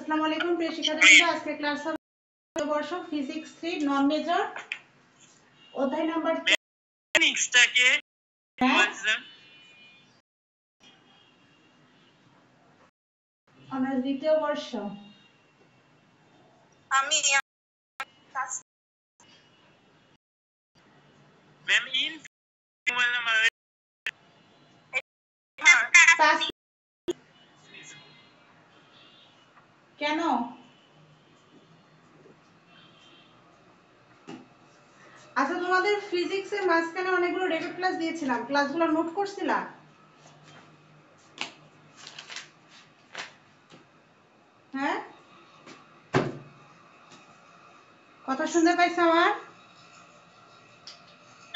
আসসালামু আলাইকুম প্রিয় শিক্ষার্থীবৃন্দ, আজকে ক্লাস হবে বর্ষ ফিজিক্স 3 নন মেজর অধ্যায় নাম্বার মেকানিক্সটাকে অনার্স দ্বিতীয় বর্ষ। আমি ম্যাম ইন মোবাইল নাম্বার কেন আচ্ছা, তোমাদের ফিজিক্সের মাঝখানে অনেকগুলো রেকর্ড ক্লাস দিয়েছিলাম, ক্লাসগুলো নোট করছিলা? হ্যাঁ, কথা শুনতে পাইছো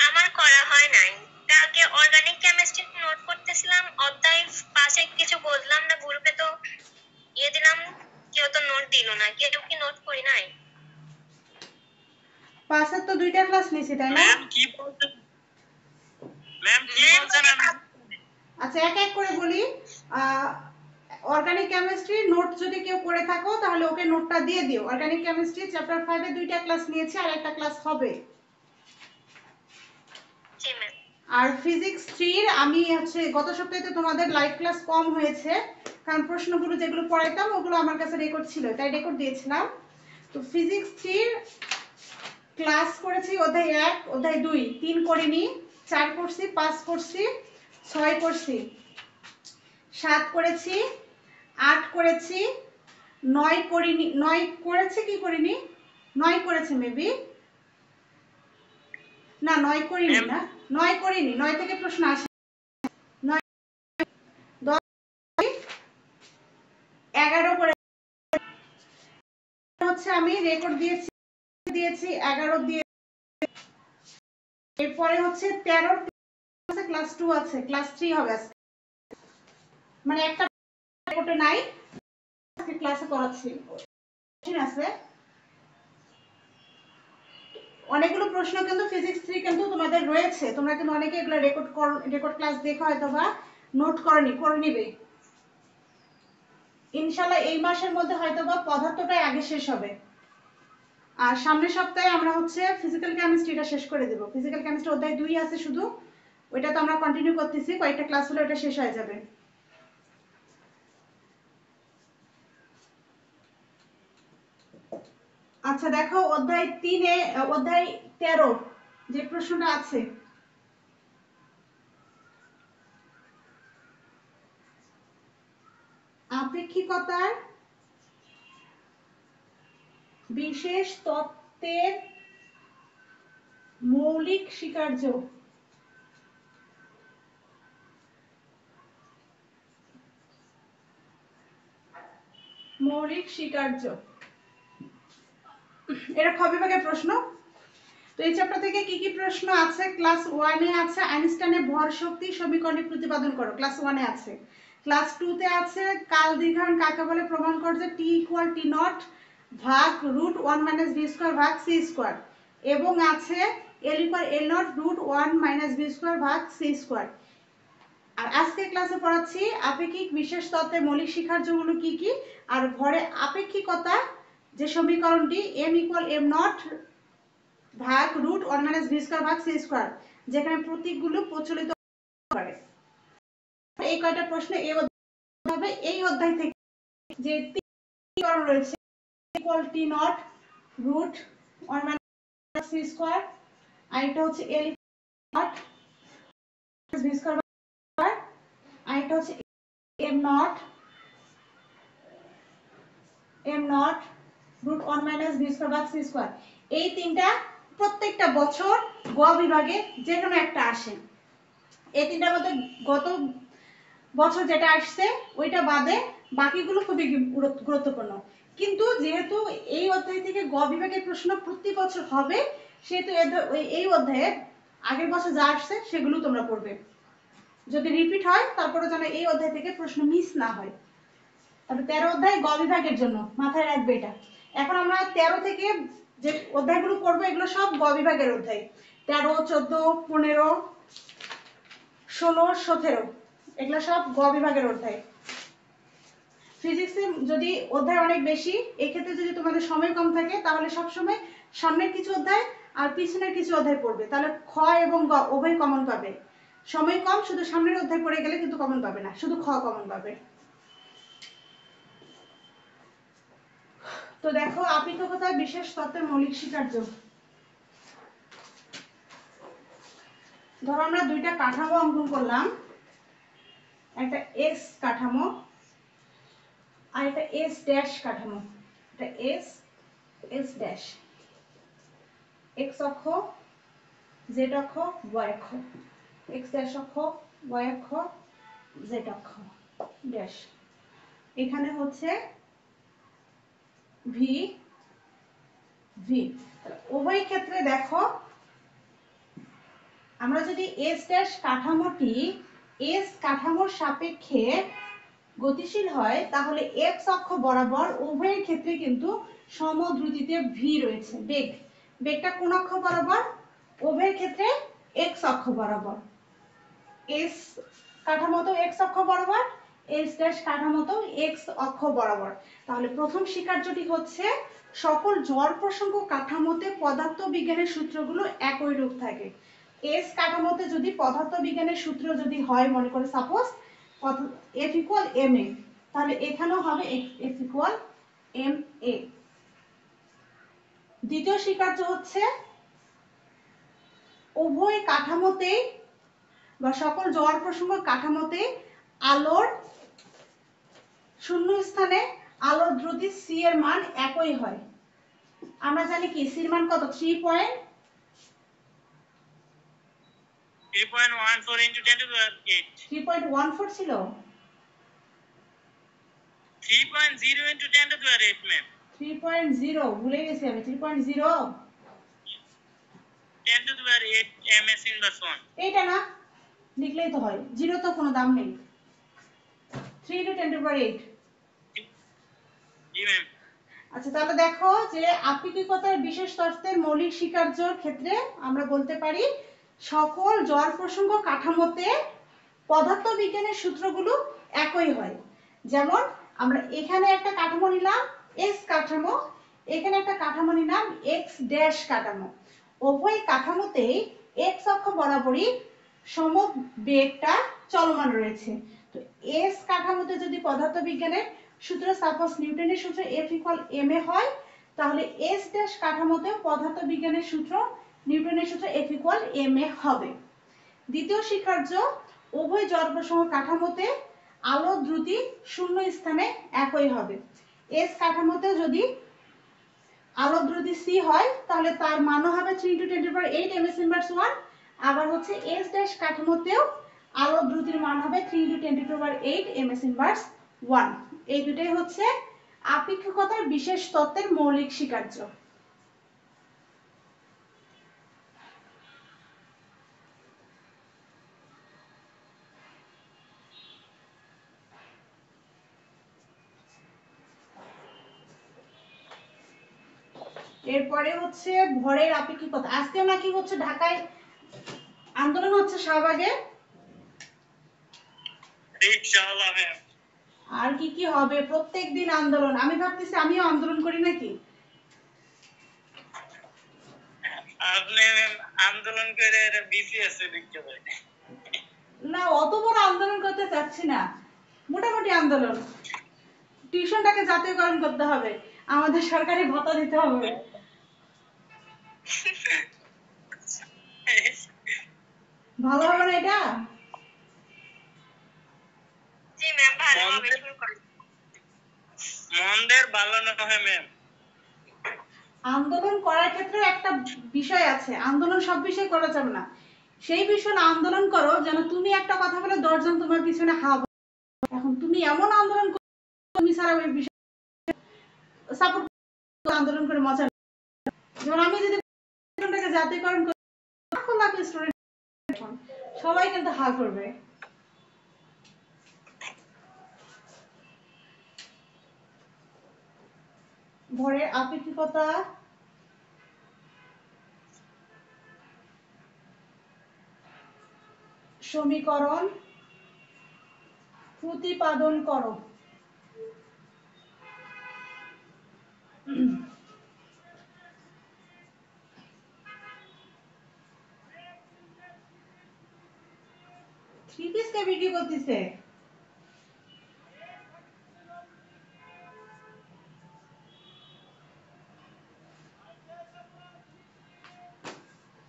আমার করা হয় নাই। কালকে অর্গানিক কেমিস্ট্রি নোট করতেছিলাম, অধ্যায় 5 কিছু বললাম না, গ্রুপে তো দিলাম, কেউ তো নোট দিল না। কেউ কি নোট করি নাই? 5 এর তো দুইটা ক্লাস নিছি, তাই না? ম্যাম কি বলছেন? ম্যাম কি বলছেন? আচ্ছা, এক এক করে বলি। অর্গানিক কেমিস্ট্রি নোট যদি কেউ করে থাকো তাহলে ওকে নোটটা দিয়ে দিও। অর্গানিক কেমিস্ট্রি চ্যাপ্টার 5 এর দুইটা ক্লাস নিয়েছি আর একটা ক্লাস হবে। আর ফিজিক্স 3 এর আমি গত সপ্তাহে তো তোমাদের লাইভ ক্লাস কম হয়েছে, কারণ প্রশ্নগুলো যেগুলো পড়াইতাম ওগুলো আমার কাছে রেকর্ড ছিল, তাই রেকর্ড দিয়েছিলাম। তো ফিজিক্স 3 ক্লাস করেছি অধ্যায় 1, অধ্যায় 2, 3 করিনি, 4 করছি, 5 করছি, 6 করছি, 7 করেছি, 8 করেছি, 9 করিনি। 9 করেছি কি করিনি? 9 করেছি মেবি, না 9 করিনি, না 9 করিনি, 9 থেকে প্রশ্ন আসে। 9 10 11 করে আমি রেকর্ড দিয়েছি 11 দিয়ে। এরপরে 13 ক্লাস 2 আছে, ক্লাস 3 হবে আজকে, মানে একটা রেকর্ডে নাই, আজকে ক্লাসে করাচ্ছি। ঠিক আছে, অনেকগুলো প্রশ্ন কিন্তু ফিজিক্স 3 কিন্তু তোমাদের রয়েছে, তোমরা কিন্তু অনেকে এগুলো রেকর্ড ক্লাস দেখো হয়তো বা নোট করে নিবে। ইনশাআল্লাহ এই মাসের মধ্যে হয়তো বা পদার্থটাই আগে শেষ হবে, আর সামনের সপ্তাহে আমরা ফিজিক্যাল কেমিস্ট্রিটা শেষ করে দেব। ফিজিক্যাল কেমিস্ট্রি অধ্যায় 2 আছে শুধু, ওইটা তো আমরা কন্টিনিউ করতেছি, কয়েকটা ক্লাস হলে ওটা শেষ হয়ে যাবে। আচ্ছা দেখো, অধ্যায় 3 এ অধ্যায় 13 যে প্রশ্নটা আছে, আপেক্ষিকতার বিশেষ তত্ত্বের মৌলিক স্বীকার্য। মৌলিক স্বীকার্য, এটা খ বিভাগের প্রশ্ন। তো এই চ্যাপ্টার থেকে কি কি প্রশ্ন আছে? ক্লাস 1 এ আছে আইনস্টাইনের ভর শক্তি সমীকরণটি প্রতিপাদন করো, ক্লাস 1 এ আছে। ক্লাস 2 তে আছে কাল দীর্ঘায়ন কাকে বলে প্রমাণ করো যে t = t0 ভাগ √1 - v² ভাগ c², এবং আছে l = l0 √1 - v² ভাগ c²। আর আজকে ক্লাসে পড়াচ্ছি আপেক্ষিক বিশেষ তত্ত্বের মৌলিক স্বীকার্যগুলো কি কি, আর ভরে আপেক্ষিকতা যে সমীকরণটি m = m0 ভাগ √1 - v² ভাগ c², যেখানে প্রতীকগুলো প্রচলিত করে। এই কয়টা প্রশ্ন এই অধ্যায় থেকে যে তিনটি রয়েছে = t0 √1 - c², আর এটা l = v², আর এটা m0 √1 - v² ভাগ c²। এই তিনটা প্রত্যেকটা বছর গ বিভাগে যে কোনো একটা আসে। এই তিনটার মধ্যে গত বছর যেটা আসছে ওইটা বাদে বাকিগুলো খুবই গুরুত্বপূর্ণ, কিন্তু যেহেতু এই অধ্যায় থেকে গ বিভাগের প্রশ্ন প্রতি বছর হবে, সেহেতু এই অধ্যায়ে আগের বছর যা আসছে সেগুলো তোমরা পড়বে। যদি রিপিট হয় তারপরে যেন এই অধ্যায় থেকে প্রশ্ন মিস না হয়। তবে 13 অধ্যায় গ বিভাগের জন্য মাথায় রাখবে এটা। এখন আমরা 13 থেকে যে অধ্যায়গুলো পড়বো এগুলো সব গ বিভাগের অধ্যায়। 13, 14, 15, 16, 17 এগুলো সব গ বিভাগের অধ্যায়। ফিজিক্সে যদি অধ্যায় অনেক বেশি, এক্ষেত্রে যদি তোমাদের সময় কম থাকে তাহলে সবসময় সামনের কিছু অধ্যায় আর পিছনের কিছু অধ্যায় পড়বে, তাহলে খ এবং গ উভয় কমন পাবে। সময় কম, শুধু সামনের অধ্যায় পড়ে গেলে কিন্তু কমন পাবে না, শুধু খ কমন পাবে। তো দেখো, আপেক্ষিকতার বিশেষ তত্ত্বের মৌলিক স্বীকার্য। ধরো আমরা দুইটা কাঠামো অঙ্কন করলাম, একটা এস কাঠামো আর একটা এস ড্যাশ কাঠামো। এটা এস, এস ড্যাশ, এক্স অক্ষ, জেড অক্ষ, ওয়াই অক্ষ, এক্স ড্যাশ অক্ষ, ওয়াই অক্ষ, জেড অক্ষ ড্যাশ। এখানে হচ্ছে ভি, ভি। উভয় ক্ষেত্রে দেখো, আমরা যদি এস ড্যাশ কাঠামোটি এস কাঠামোর সাপেক্ষে গতিশীল হয়, তাহলে এক্স অক্ষ বরাবর উভয়ের ক্ষেত্রে কিন্তু সমদ্রুতিতে ভি রয়েছে। বেগ, বেগটা কোন অক্ষ বরাবর? উভয়ের ক্ষেত্রে এক্স অক্ষ বরাবর। এস কাঠামোতে এক্স অক্ষ বরাবর, এস ড্যাশ কাঠামোতে এক্স অক্ষ বরাবর। তাহলে প্রথম স্বীকার্যটি হচ্ছে সকল জড় প্রসঙ্গ কাঠামোতে পদার্থবিজ্ঞানের সূত্রগুলো একই রূপ থাকে। এস কাঠামোতে যদি পদার্থবিজ্ঞানের সূত্র যদি হয়, মনে করে suppose F equal M A, তাহলে এখানেও হবে F ইকুয়াল এম এ। দ্বিতীয় স্বীকার্য হচ্ছে উভয় কাঠামোতেই বা সকল জড় প্রসঙ্গ কাঠামোতে আলোর শূন্য স্থানে আলোর দ্রুতি সি এর মান একই হয়। আমরা জানি কি সি এর মান কত? 3.14 into 10 to the 8. 3.14 ছিল, 3.0 into 10 to the 8, ma'am. 3.0 ভুলে গেছি আমি। 3.0 10 to the 8 ms inverse 1. এইটা না লিখলেই তো হয়, জিরো তো কোনো দাম নেই। 3 into 10 to the 8। G ma'am. আচ্ছা, তাহলে দেখো যে আপেক্ষিকতার বিশেষ তত্ত্বের মৌলিক স্বীকার্যর ক্ষেত্রে আমরা বলতে পারি সকল জড় প্রসঙ্গ কাঠামোতে পদার্থবিজ্ঞানের সূত্রগুলো একই হয়। যেমন আমরা এখানে একটা কাঠামো নিলাম এস কাঠামো, এখানে একটা কাঠামো নিলাম এক্স ড্যাশ কাঠামো। উভয় কাঠামোতেই এক্স অক্ষ বরাবরই সমবেগটা চলমান রয়েছে। তো এস কাঠামোতে যদি পদার্থবিজ্ঞানের সূত্র সাপোজ নিউটনের সূত্র F ইকুয়াল এম এ হয়, তাহলে এস ড্যাশ কাঠামোতেও পদার্থবিজ্ঞানের সূত্র নিউটনের সূত্র F ইকুয়াল এম এ হবে। দ্বিতীয় স্বীকার্য, উভয় জড় প্রসঙ্গ কাঠামোতে আলোর দ্রুতি শূন্য স্থানে একই হবে। এস কাঠামোতে যদি আলোর দ্রুতি সি হয়, তাহলে তার মানও হবে 3 into 10 to the power 8 ms inverse 1। আবার হচ্ছে এস ড্যাশ কাঠামোতেও আলোর দ্রুতির মান হবে 3 into 10 to the power 8 ms inverse 1। এই দুটোই হচ্ছে আপেক্ষিকতার বিশেষ তত্ত্বের মৌলিক স্বীকার্য। এরপরে হচ্ছে ভরের আপেক্ষিকতা। আজকেও নাকি হচ্ছে ঢাকায় আন্দোলন হচ্ছে শাহবাগে। ইনশাআল্লাহ ম্যাম। আর কি কি হবে? প্রত্যেকদিন আন্দোলন। আমি ভাবতেছি আমিও আন্দোলন করি নাকি। আপনি ম্যাম আন্দোলন করে বিসিএস লিখতে পারেন। না, অত বড় আন্দোলন করতে চাচ্ছি না, মোটামুটি আন্দোলন। টিউশনটাকে জাতীয়করণ করতে হবে, আমাদের সরকারি ভাতা দিতে হবে। ভালো হবে না এটা? জি ম্যাম, ভালো হবে, শুরু করুন। মন্দের ভালো না হয় ম্যাম। আন্দোলন করার ক্ষেত্রে একটা বিষয় আছে, আন্দোলন সব বিষয় করা যাবে না। সেই বিষয়ে আন্দোলন করো যেন তুমি একটা কথা বলে 10 জন তোমার পিছনে হা। এখন তুমি এমন আন্দোলন করো, তুমি সারা ওই বিষয় সাপোর্ট আন্দোলন করে মজা। যেমন আমি যদি জাতীয়করণ করি, লাখ লাখ স্টুডেন্ট সবাই কিন্তু হা করবে। ভরের আপেক্ষিকতা সমীকরণ প্রতিপাদন করো। থ্রি পিস কে বিক্রি করতেছে?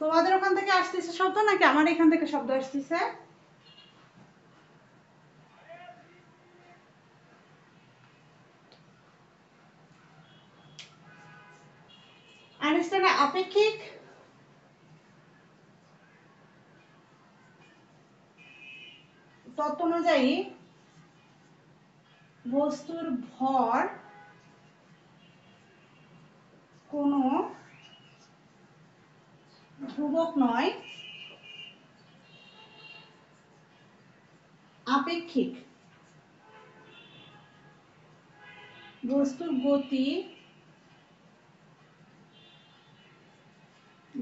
তোমাদের ওখান থেকে আসতেছে শব্দ নাকি আমার এখান থেকে শব্দ আসতেছে? আইনস্টাইনের আপেক্ষিক তত্ত্ব অনুযায়ী বস্তুর ভর কোনো ধ্রুবক নয়, আপেক্ষিক। বস্তুর গতি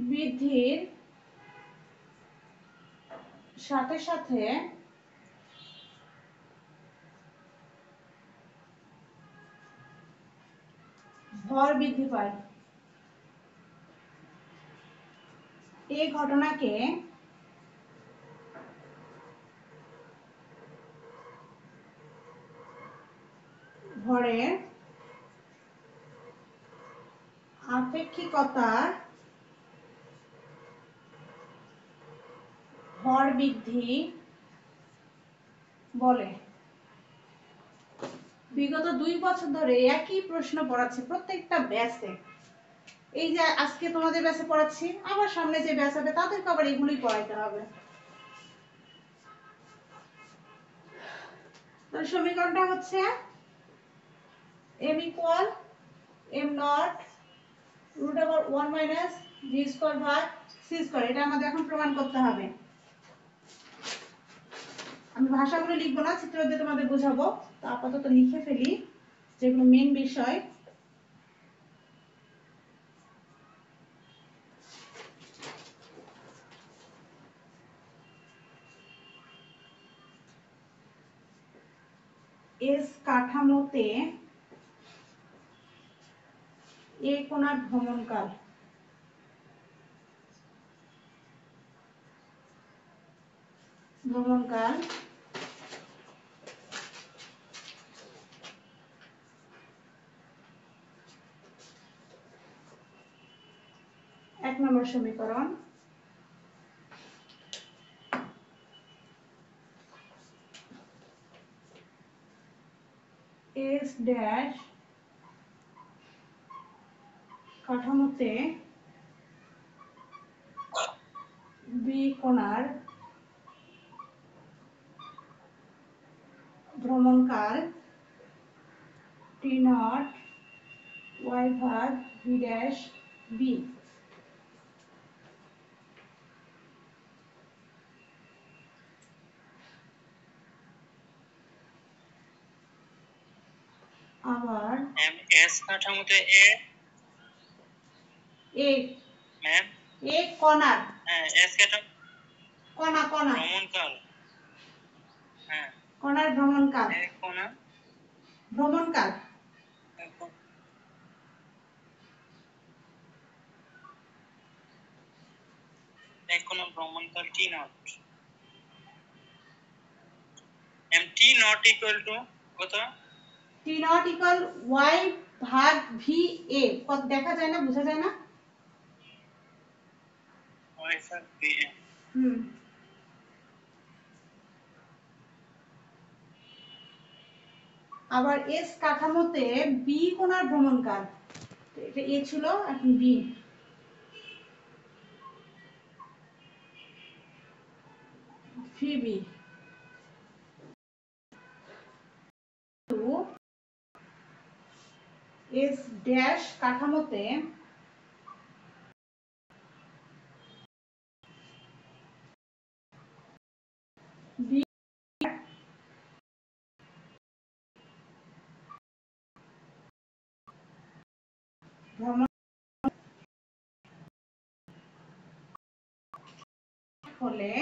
বৃদ্ধির সাথে সাথে ভর বৃদ্ধি পায়। এই ঘটনাকে ভরের আপেক্ষিকতার ভর বৃদ্ধি বলে। বিগত 2 বছর ধরে একই প্রশ্ন পড়াচ্ছি প্রত্যেকটা ব্যাচে। এই যে আজকে তোমাদের ব্যাচে পড়াচ্ছি, আবার সামনে যে ব্যাচ হবে তাদেরকে আবার এগুলোই পড়াইতে হবে। তাহলে সমীকরণটা হচ্ছে m equal m naught root over 1 minus v square ভাগ c square। এটা আমাদের এখন প্রমাণ করতে হবে। আমি ভাষাগুলো লিখবো না, চিত্র দিয়ে তোমাদের বোঝাবো। তো আপাতত লিখে ফেলি যেগুলো মেন বিষয়। এস কাঠামোতে এ কোণার ভ্রমণকাল। ভ্রমণকাল 1 নম্বর সমীকরণ। এস ড্যাশ কাঠামোতে বি কোণার ভ্রমণকাল টি নট ওয়াই ভাগ ভি ড্যাশ বি। আবার ম্যাম এস কাঠামোতে এ এ ম্যাম এ কোণার হ্যাঁ এস কাঠামো কণা কণা ভ্রমণকাল হ্যাঁ কণার ভ্রমণকাল এ কোণা ভ্রমণকাল এক কোণা ভ্রমণকাল T naught M T naught equal to কত টি নট ইকুয়াল ওয়াই ভাগ ভি এ। কত দেখা যায় না, বোঝা যায় না? ওয়াই ভাগ বি এ হুম। আবার এস কাঠামোতে বি কোণার ভ্রমণকাল। তো এটা এ ছিল, এখন B. V B to S dash কাঠামোতে বি ভ্রমণ হলে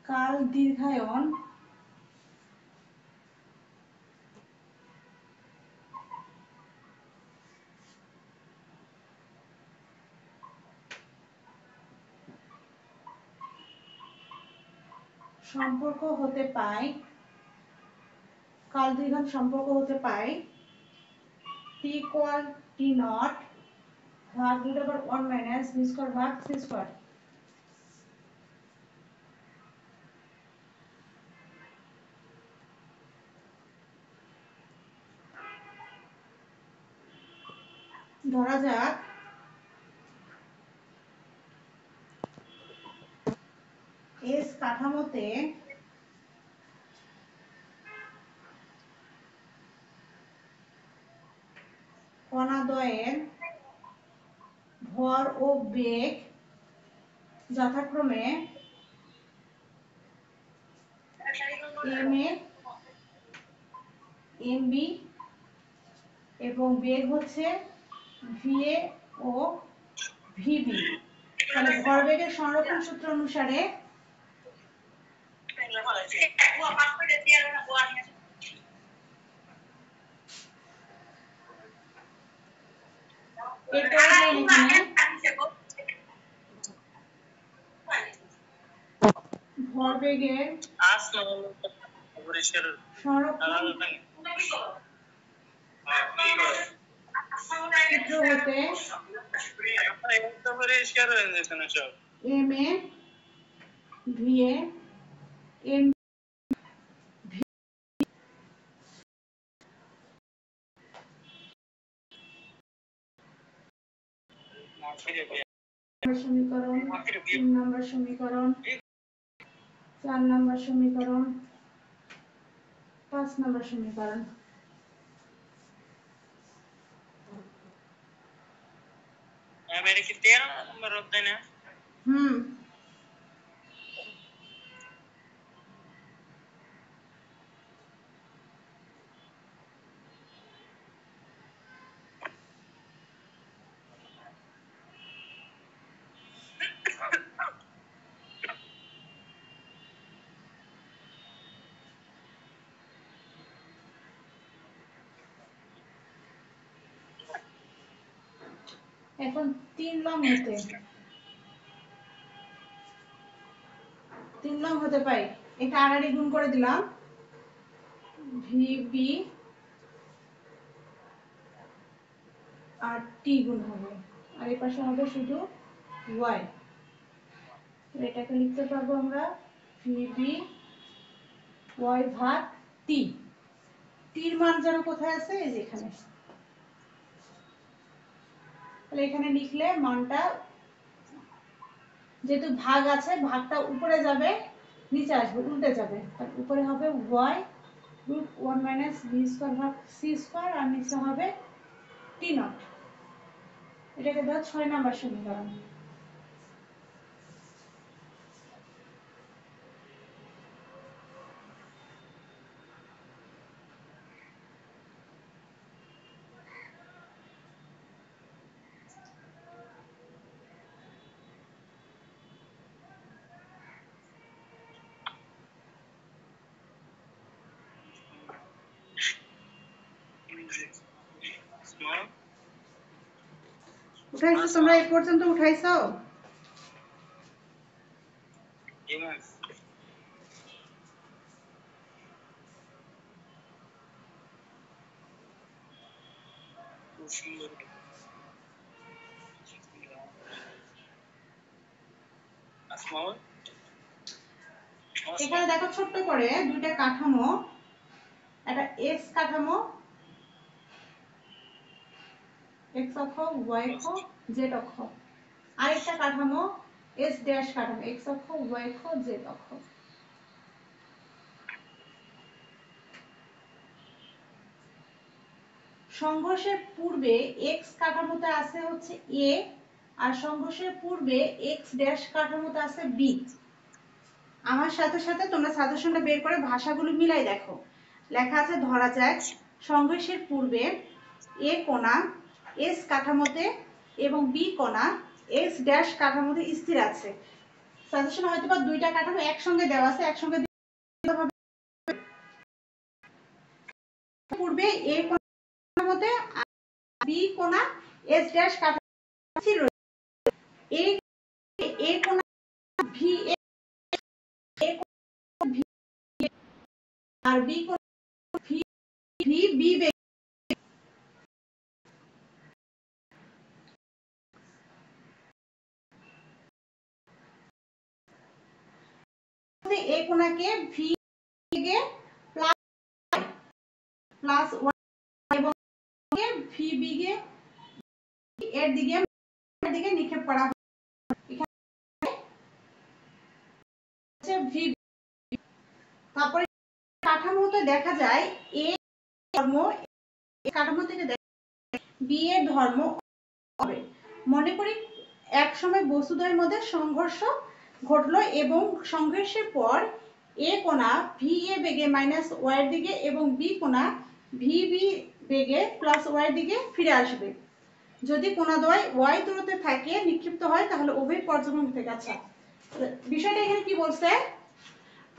কাল দীর্ঘায়ন সম্পর্ক হতে পায়, কাল দীর্ঘায়ন সম্পর্ক হতে পায় টি ইকুয়াল টি নট ভাগ root over 1 minus V square ভাগ সি স্কয়ার। ধরা যাক এস কাঠামোতে কণাদ্বয়ের ভর ও বেগ যথাক্রমে এম এ এম বি এবং বেগ হচ্ছে ভি এ ও ভিবি। তাহলে ভরবেগের সংরক্ষণ সূত্র অনুসারে এটা এখানে ভরবেগের সংরক্ষণ সূত্র হতে M A V A M সমীকরণ, 3 নম্বর সমীকরণ, 4 নম্বর সমীকরণ, 5 নম্বর সমীকরণ। मेरे की 13 नंबर होते हैं। এখন 3 লং হতে পাই, এটা আড়াআড়ি গুণ করে দিলাম, ভিবি আর টি গুণ হবে, আর এই পাশে হবে শুধু ওয়াই। এটাকে লিখতে পারবো আমরা ভিবি ওয়াই ভাগ টি। টির মান যেন কোথায় আছে, এই যে এখানে। তাহলে এখানে লিখলে মানটা, যেহেতু ভাগ আছে, ভাগটা উপরে যাবে নিচে আসবে, উল্টে যাবে। তার উপরে হবে y root 1 minus V square ভাগ সি স্কয়ার, আর নিচে হবে টি নট। এটাকে দাও 6 নাম্বার সমীকরণ। উঠাইছো তোমরা, এই পর্যন্ত উঠাইছো? এখানে দেখো ছোট্ট করে দুইটা কাঠামো, একটা এক্স কাঠামো, এক্স অক্ষ, ওয়াই অক্ষ, জেড অক্ষ, আরেকটা কাঠামো এস ড্যাশ কাঠামো, এক্স অক্ষ, ওয়াই অক্ষ, জেড অক্ষ। সংঘর্ষের পূর্বে এক্স কাঠামোতে আছে হচ্ছে এ, আর সংঘর্ষের পূর্বে এক্স ড্যাশ কাঠামোতে আছে বি। আমার সাথে সাথে তোমরা সাজেশনটা বের করে ভাষাগুলো মিলাই দেখো। লেখা আছে ধরা যাক সংঘর্ষের পূর্বে এ কোণা এস কাঠামোতে এবং বি কোণা এক্স ড্যাশ কাঠামোতে স্থির আছে। সাজেশন হয়তো বা দুইটা কাঠামো একসঙ্গে দেওয়া আছে, একসঙ্গে পূর্বে এ কোণার বি কোণা এস ড্যাশ কাঠামো রয়েছে, এই এ কোণা ভি এ ভি আর বি কোণা ভি ভি বি এ কোণাকে ভি কে প্লাস ওয়াই এবং ভি বি কে এর দিকে নিক্ষেপ করা হয়। এখানে হচ্ছে ভি, তারপরে কাঠামোতে দেখা যায় এ ধর্ম, কাঠামো থেকে বি এর ধর্ম হবে। মনে করি এক সময় বস্তুদ্বয়ের মধ্যে সংঘর্ষ ঘটলো এবং সংঘর্ষের পর এ কোণা ভি এ বেগে মাইনাস ওয়াই এর দিকে এবং বি কোণা ভি বি বেগে প্লাস ওয়াই এর দিকে ফিরে আসবে। যদি কোণাদ্বয় ওয়াই দূরত্বে থাকে নিক্ষিপ্ত হয় তাহলে উভয় পর্যবেক্ষণ থেকে। আচ্ছা, বিষয়টা এখানে কি বলছে,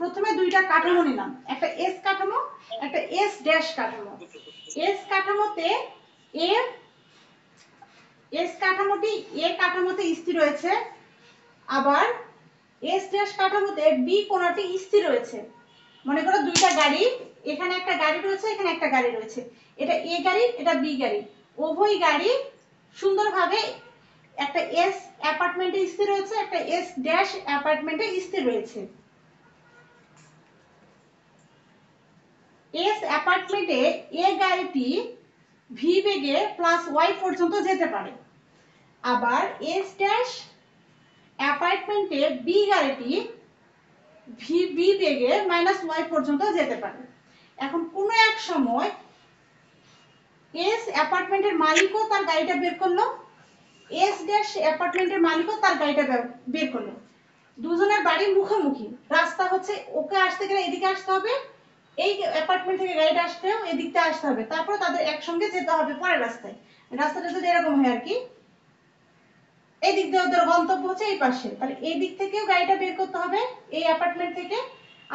প্রথমে দুইটা কাঠামো নিলাম, একটা এস কাঠামো একটা এস ড্যাশ কাঠামো। এস কাঠামোতে এ এস কাঠামোটি এ কাঠামোতে স্থির রয়েছে, আবার এস ড্যাশ কাঠামোতে বি কোণাটি স্থির রয়েছে। মনে করো দুইটা গাড়ি, এখানে একটা গাড়ি রয়েছে, এখানে একটা গাড়ি রয়েছে, এটা এ গাড়ি এটা বি গাড়ি, উভয় গাড়ি সুন্দরভাবে একটা এস অ্যাপার্টমেন্টে স্থির রয়েছে, একটা এস ড্যাশ অ্যাপার্টমেন্টে স্থির রয়েছে। এস অ্যাপার্টমেন্টে এ গাড়িটি ভি বেগে প্লাস ওয়াই পর্যন্ত যেতে পারে, আবার এস ড্যাশ অ্যাপার্টমেন্টে বি গাড়িটি ভি বি বেগে মাইনাস ওয়াই পর্যন্ত যেতে পারে। এখন কোনো এক সময় এস অ্যাপার্টমেন্টের মালিকও তার গাড়িটা বের করলো, এস ড্যাশ অ্যাপার্টমেন্টের মালিকও তার গাড়িটা বের করলো, দুজনের বাড়ি মুখোমুখি, রাস্তা হচ্ছে ওকে আসতে গেলে এদিকে আসতে হবে, এই অ্যাপার্টমেন্ট থেকে গাড়িটা আসতেও এদিকটা আসতে হবে, তারপর তাদের একসঙ্গে যেতে হবে পরের রাস্তায়। রাস্তাটা যদি এরকম হয় আর কি, এই দিক দিয়ে ওদের গন্তব্য হচ্ছে এই পাশে, তাহলে এই দিক থেকেও গাড়িটা বের করতে হবে এই অ্যাপার্টমেন্ট থেকে,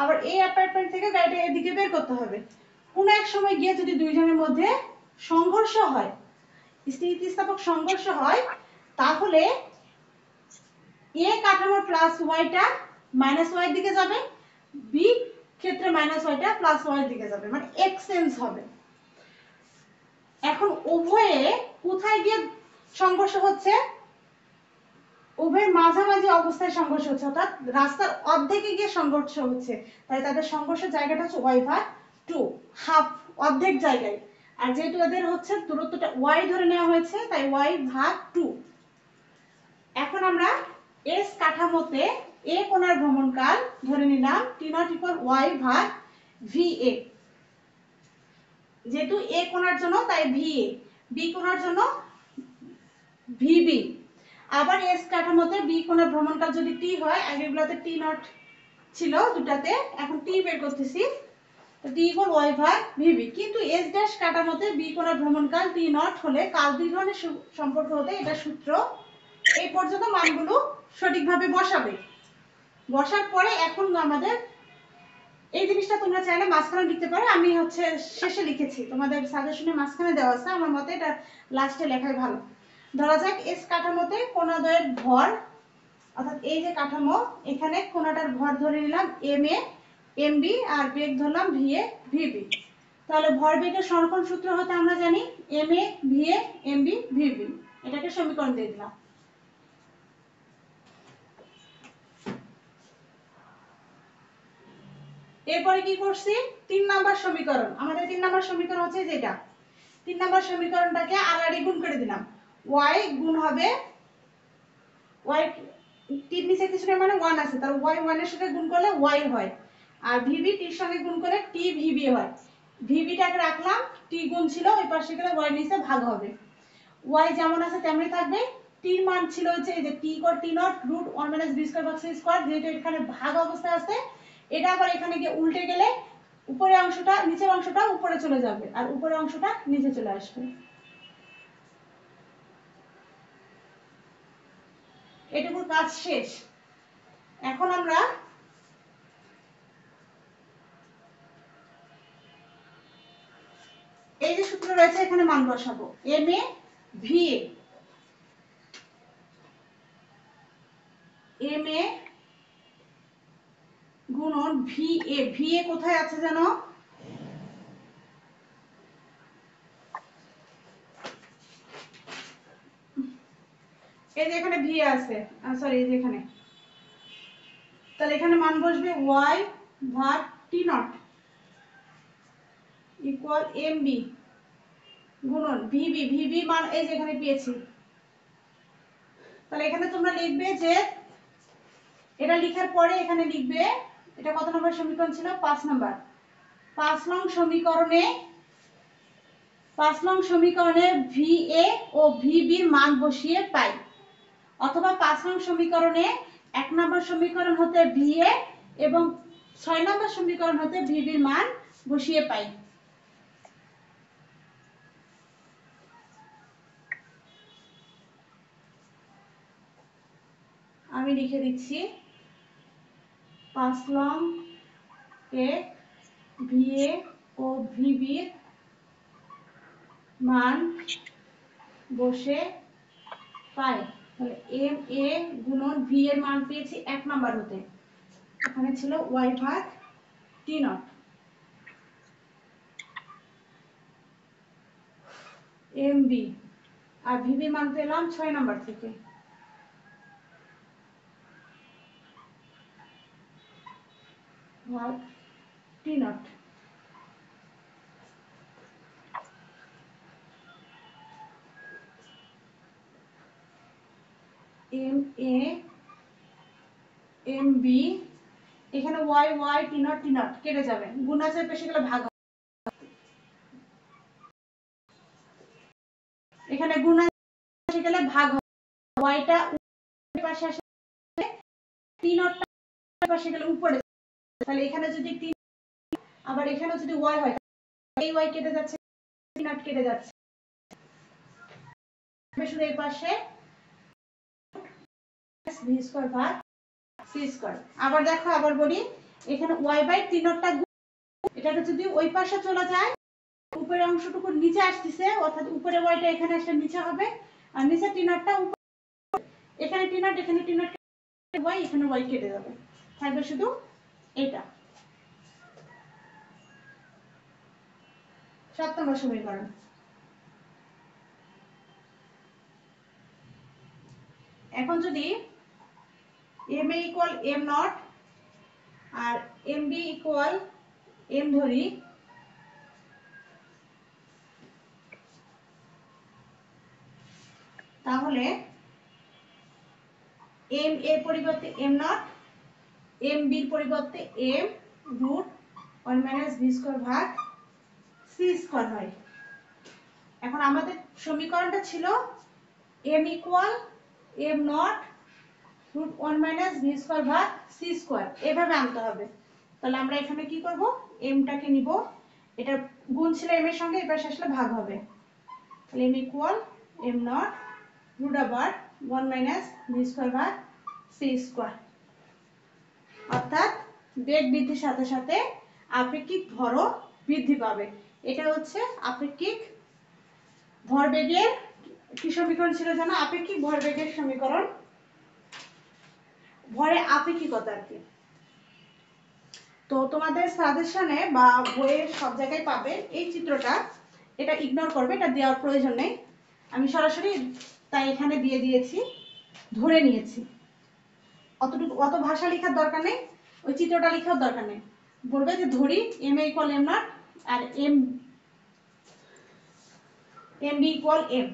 আবার এই অ্যাপার্টমেন্ট থেকে গাড়িটা এদিকে বের করতে হবে। কোন এক সময় গিয়ে যদি দুইজনের মধ্যে সংঘর্ষ হয়, স্থিতিস্থাপক সংঘর্ষ হয়, তাহলে এ কাঠামোর প্লাস ওয়াইটা মাইনাস ওয়াই দিকে যাবে, বি ক্ষেত্রে মাইনাস ওয়াইটা প্লাস ওয়াই দিকে যাবে, মানে এক্সচেঞ্জ হবে। এখন উভয়ে কোথায় গিয়ে সংঘর্ষ হচ্ছে, উভয়ের মাঝামাঝি অবস্থায় সংঘর্ষ হচ্ছে, অর্থাৎ রাস্তার অর্ধেকে গিয়ে সংঘর্ষ হচ্ছে, তাই তাদের সংঘর্ষের জায়গাটা হচ্ছে ওয়াই ভাগ 2, হাফ, অর্ধেক জায়গায়। আর যেহেতু এদের হচ্ছে দূরত্বটা ওয়াই ধরে নেওয়া হয়েছে তাই ওয়াই ভাগ 2। এখন আমরা এস কাঠামোতে এ কোণার ভ্রমণকাল ধরে নিলাম টি নট ইকুয়াল ওয়াই ভাগ ভি এ, যেহেতু এ কোণার জন্য তাই ভি এ, বি কোণার জন্য ভি বি। আবার এস কাঠামোতে বি কোণার ভ্রমণকাল যদি টি হয়, আগেরগুলোতে টি নট ছিল দুটাতে, এখন টি বের করতেছি, তো টি ইকুয়াল ওয়াই ভাগ ভিবি। কিন্তু এস ড্যাশ কাঠামোতে বি কোণার ভ্রমণকাল টি নট হলে কাল দ্বিঘনের সম্পর্ক হতে এটা সূত্র। এই পর্যন্ত মানগুলো সঠিকভাবে বসাবে, বসার পরে এখন আমাদের এই জিনিসটা তোমরা চাইলে মাঝখানে লিখতে পারো, আমি হচ্ছে শেষে লিখেছি, তোমাদের সাজেশনে মাঝখানে দেওয়া আছে, আমার মতে এটা লাস্টে লেখাই ভালো। ধরা যাক এস কাঠামোতে কোণাদ্বয়ের ভর, অর্থাৎ এই যে কাঠামো, এখানে কোণাটার ভর ধরে নিলাম এম এ এম বি আর বেগ ধরলাম ভি এ ভিবি। তাহলে ভর বেগের সংরক্ষণ সূত্র হতে আমরা জানি M A V A M B V B, এটাকে সমীকরণ দিয়ে দিলাম। এরপরে কি করছি, 3 নাম্বার সমীকরণ, আমাদের 3 নাম্বার সমীকরণ হচ্ছে যেটা, 3 নাম্বার সমীকরণটাকে আড়াআড়ি গুণ করে দিলাম, y গুণ হবে y, টির নিচে কিছু না মানে 1 আছে, তার y 1 এর সাথে গুণ করলে y হয়, আর vb টির সঙ্গে গুণ করলে t vb হয়। vb টাকে রাখলাম, t গুণ ছিল ওই পাশে গেলে y নিচে ভাগ হবে, y যেমন আছে তেমনই থাকবে। t এর মান ছিল হচ্ছে এই যে t equal t not root 1 minus b square by c square, যেটা এখানে ভাগ অবস্থায় আছে, এটা আবার এখানে গিয়ে উল্টে গেলে উপরের অংশটা নিচের অংশটা উপরে চলে যাবে আর উপরের অংশটা নিচে চলে আসবে। এটুকু কাজ শেষ। এখন আমরা এই যে সূত্র রয়েছে এখানে মান বসাবো। M A V A, M A গুণন ভি এ। ভি এ কোথায় আছে জানো? এই যে এখানে ভি আছে, সরি এই যে এখানে। তাহলে এখানে মান বসবে ওয়াই ভাগ T naught equal M B গুণন ভিবি। ভিবি মান এই যে এখানে পেয়েছি। তাহলে এখানে তোমরা লিখবে যে এটা লেখার পরে এখানে লিখবে, এটা কত নম্বর সমীকরণ ছিল? 5 নম্বর। 5 নং সমীকরণে 5 নং সমীকরণে ভিএ ও ভিবির মান বসিয়ে পাই, অথবা 5 নং সমীকরণে 1 নম্বর সমীকরণ হতে ভিএ এবং 6 নম্বর সমীকরণ হতে ভিবির মান বসিয়ে পাই। আমি লিখে দিচ্ছি 5 নং এ ভিএ ও ভিবির মান বসে পাই। তাহলে এম এ গুণন ভি এর মান পেয়েছি 1 নাম্বার হতে, এখানে ছিল ওয়াই ভাগ T naught. M B R VB মান পেলাম 6 নাম্বার থেকে। ভাগ T naught. M A M B, এখানে ওয়াই ওয়াই টি নট কেটে যাবে, গুণ আছে পেশে গেলে ভাগ হবে। এখানে গুণ আছে গেলে ভাগ হবে, ওয়াইটা উপরের পাশে আসে, টি নটটা পাশে গেলে উপরে। তাহলে এখানে যদি টি আবার এখানে যদি ওয়াই হয়, এই ওয়াই কেটে যাচ্ছে, টি নট কেটে যাচ্ছে, শুধু এই পাশে ভি স্কয়ার ভাগ সি স্কয়ার। আবার দেখো, আবার বলি, এখানে ওয়াই বাই টি নটটা এটাকে যদি ওই পাশে চলে যায়, উপরের অংশটুকু নিচে আসতেছে, অর্থাৎ উপরে ওয়াইটা এখানে আসলে নিচে হবে, আর নিচে টি নটটা এখানে টি নট, এখানে টি নট, ওয়াই এখানে ওয়াই কেটে যাবে, থাকবে শুধু এটা। 7 নম্বর সমীকরণ। এখন যদি M A equal M not আর এম বি ইকুয়াল এম ধরি, তাহলে এম এর পরিবর্তে এম নট, এম বির পরিবর্তে M root 1 minus V square ভাগ সি স্কয়ার হয়। এখন আমাদের সমীকরণটা ছিল M equal M not root 1 minus V square ভাগ সি স্কয়ার, এভাবে আনতে হবে। তাহলে আমরা এখানে কি করব, এমটাকে নিব, এটা গুণ ছিল এম এর সঙ্গে, এবার আসলে ভাগ হবে। তাহলে M equal M not root আবার 1 মাইনাস ভি স্কয়ার ভাগ সি স্কয়ার। অর্থাৎ বেগ বৃদ্ধির সাথে সাথে আপেক্ষিক ভরও বৃদ্ধি পাবে। এটা হচ্ছে আপেক্ষিক ভরবেগের কি সমীকরণ ছিল জানো? আপেক্ষিক ভরবেগের সমীকরণ, ভরে আপেক্ষিকতা আর কি। তো তোমাদের সাজেশনে বা বইয়ের সব জায়গায় পাবে এই চিত্রটা, এটা ইগনোর করবে, এটা দেওয়ার প্রয়োজন নেই, আমি সরাসরি তাই এখানে দিয়ে দিয়েছি, ধরে নিয়েছি। অতটুকু অত ভাষা লেখার দরকার নেই, ওই চিত্রটা লেখার দরকার নেই। বলবে যে ধরি M A equal M not আর এম বি ইকুয়াল এম,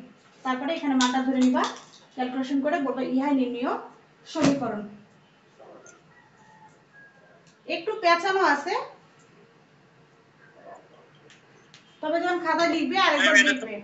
তারপরে এখানে মানটা ধরে নিবা, ক্যালকুলেশন করে বলবে ইহাই নির্ণয় সমীকরণ। একটু পেঁচানো আছে, তবে যখন খাতা লিখবে আরেকবার লিখবে।